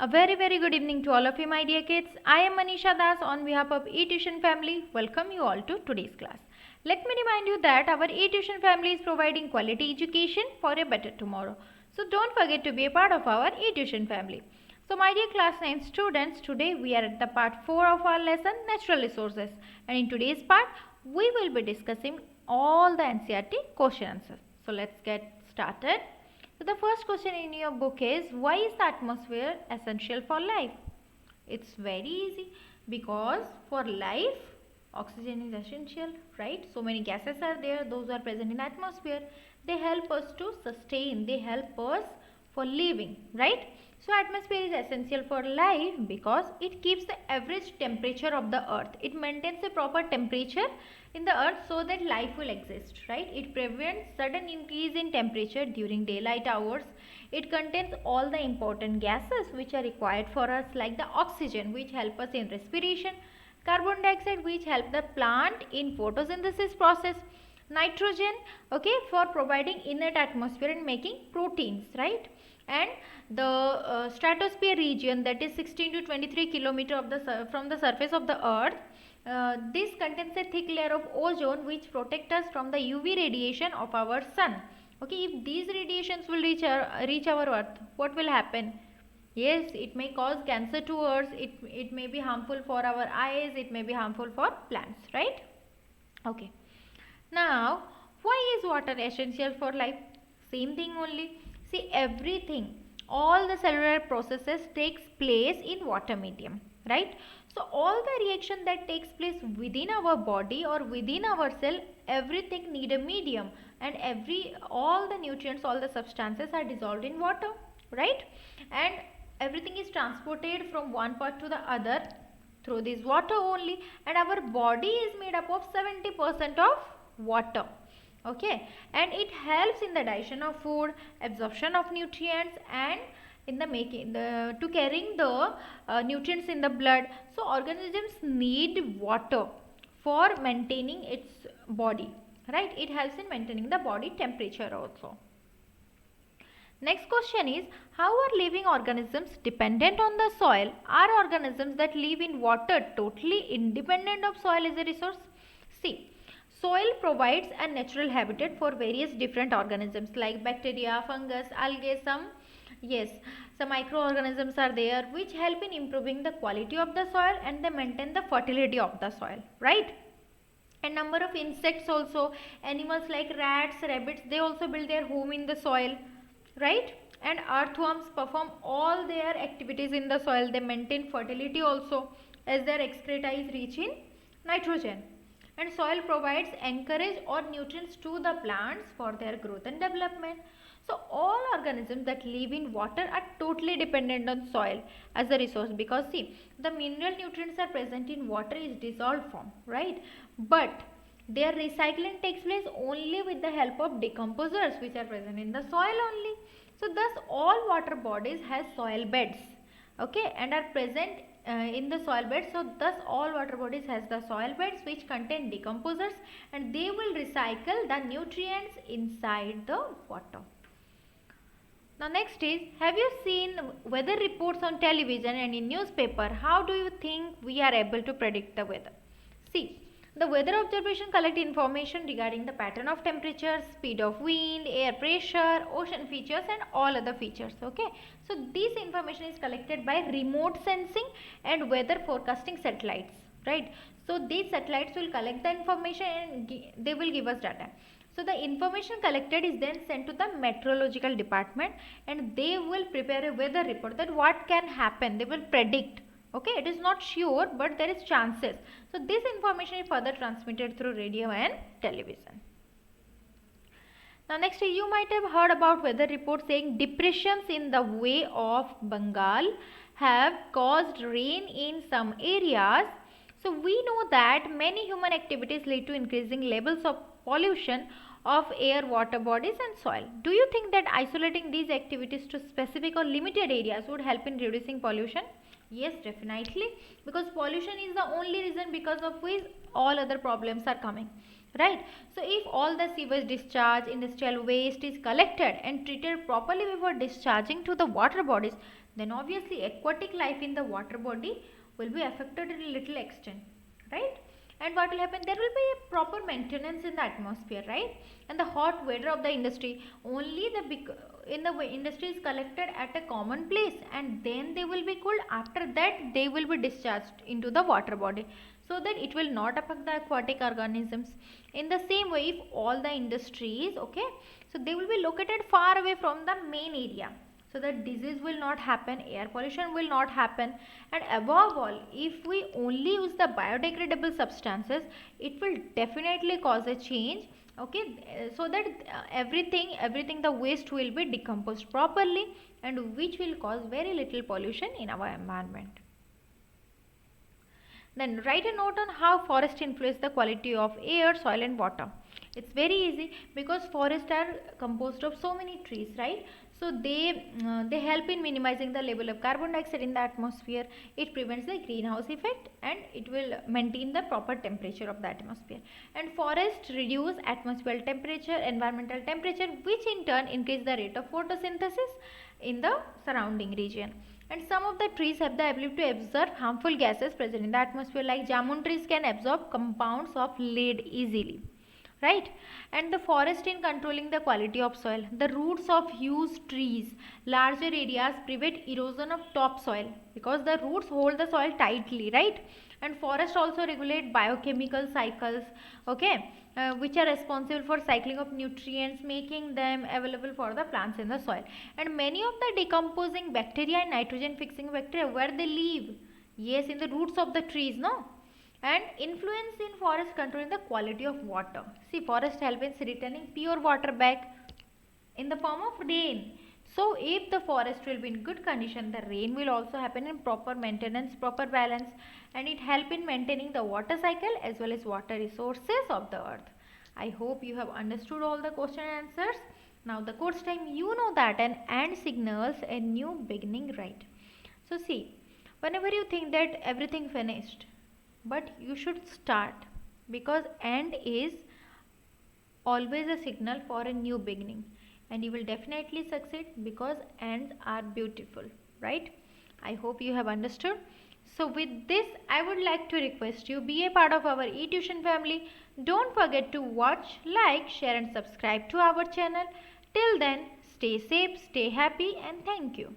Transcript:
A very good evening to all of you, my dear kids. I am Manisha Das on behalf of eTuition family. Welcome you all to today's class. Let me remind you that our eTuition family is providing quality education for a better tomorrow. So don't forget to be a part of our eTuition family. So my dear class 9 students, today we are at the part 4 of our lesson Natural Resources, and in today's part we will be discussing all the NCERT question answers. So let's get started. So the first question in your book is, why is the atmosphere essential for life? It's very easy, because for life oxygen is essential, right? So many gases are there, those are present in atmosphere. They help us to sustain, they help us for living, right? So atmosphere is essential for life because it keeps the average temperature of the earth. It maintains a proper temperature in the earth so that life will exist, right? It prevents sudden increase in temperature during daylight hours. It contains all the important gases which are required for us, like the oxygen, which help us in respiration, carbon dioxide, which help the plant in photosynthesis process, nitrogen, okay, for providing inert atmosphere and making proteins, right? And the stratosphere region, that is 16 to 23 kilometer of the from the surface of the earth, this contains a thick layer of ozone which protect us from the UV radiation of our sun. Okay, if these radiations will reach our earth, what will happen? Yes, it may cause cancer to us, it may be harmful for our eyes, it may be harmful for plants, right? Okay. Now, why is water essential for life? Same thing only. See, everything, all the cellular processes takes place in water medium, right? So all the reaction that takes place within our body or within our cell, everything need a medium, and all the nutrients, all the substances are dissolved in water, right? And everything is transported from one part to the other through this water only, and our body is made up of 70% of water. Okay, and it helps in the digestion of food, absorption of nutrients, and in the making to carrying the nutrients in the blood. So organisms need water for maintaining its body, right? It helps in maintaining the body temperature also. Next question is, how are living organisms dependent on the soil? Are organisms that live in water totally independent of soil as a resource? See, soil provides a natural habitat for various different organisms like bacteria, fungus, algae, some microorganisms are there which help in improving the quality of the soil, and they maintain the fertility of the soil, right? And number of insects also, animals like rats, rabbits, they also build their home in the soil, right? And earthworms perform all their activities in the soil. They maintain fertility also, as their excreta is rich in nitrogen. And soil provides encourage or nutrients to the plants for their growth and development. So all organisms that live in water are totally dependent on soil as a resource, because see, the mineral nutrients are present in water is dissolved form, right? But their recycling takes place only with the help of decomposers which are present in the soil only. So thus all water bodies has soil beds, okay, and are present in the soil beds. So thus all water bodies has the soil beds which contain decomposers, and they will recycle the nutrients inside the water. Now next is, have you seen weather reports on television and in newspaper? How do you think we are able to predict the weather? See, the weather observation collect information regarding the pattern of temperature, speed of wind, air pressure, ocean features, and all other features. Okay, so this information is collected by remote sensing and weather forecasting satellites, right? So these satellites will collect the information and they will give us data. So the information collected is then sent to the meteorological department, and they will prepare a weather report that what can happen. They will predict. Okay, it is not sure, but there is chances. So this information is further transmitted through radio and television. Now next, you might have heard about weather reports saying depressions in the Bay of Bengal have caused rain in some areas. So we know that many human activities lead to increasing levels of pollution of air, water bodies and soil. Do you think that isolating these activities to specific or limited areas would help in reducing pollution? Yes, definitely, because pollution is the only reason because of which all other problems are coming, right? So if all the sewage discharge, industrial waste is collected and treated properly before discharging to the water bodies, then obviously aquatic life in the water body will be affected in a little extent, right? And what will happen, there will be a proper maintenance in the atmosphere, right? And the hot weather of the industry, only the big in the industry is collected at a common place, and then they will be cooled. After that they will be discharged into the water body, so that it will not affect the aquatic organisms. In the same way, if all the industries, okay, so they will be located far away from the main area, so that disease will not happen, air pollution will not happen, and above all, if we only use the biodegradable substances, it will definitely cause a change, okay, so that everything the waste will be decomposed properly, and which will cause very little pollution in our environment. Then write a note on how forest influence the quality of air, soil and water. It's very easy, because forests are composed of so many trees, right? So they help in minimizing the level of carbon dioxide in the atmosphere. It prevents the greenhouse effect, and it will maintain the proper temperature of the atmosphere. And forests reduce atmospheric temperature, environmental temperature, which in turn increase the rate of photosynthesis in the surrounding region. And some of the trees have the ability to absorb harmful gases present in the atmosphere, like jamun trees can absorb compounds of lead easily, right? And the forest in controlling the quality of soil, the roots of huge trees, larger areas prevent erosion of topsoil, because the roots hold the soil tightly, right? And forests also regulate biochemical cycles, okay, which are responsible for cycling of nutrients, making them available for the plants in the soil. And many of the decomposing bacteria and nitrogen fixing bacteria, where they live? Yes, in the roots of the trees, no? And influence in forest controlling the quality of water. See, forest help in returning pure water back in the form of rain. So if the forest will be in good condition, the rain will also happen in proper maintenance, proper balance, and it help in maintaining the water cycle as well as water resources of the earth. I hope you have understood all the question and answers. Now the course time, you know that an and signals a new beginning, right? So see, whenever you think that everything finished, but you should start, because end is always a signal for a new beginning, and you will definitely succeed, because ends are beautiful, right? I hope you have understood. So with this, I would like to request you, be a part of our eTuition family. Don't forget to watch, like, share and subscribe to our channel. Till then, stay safe, stay happy, and thank you.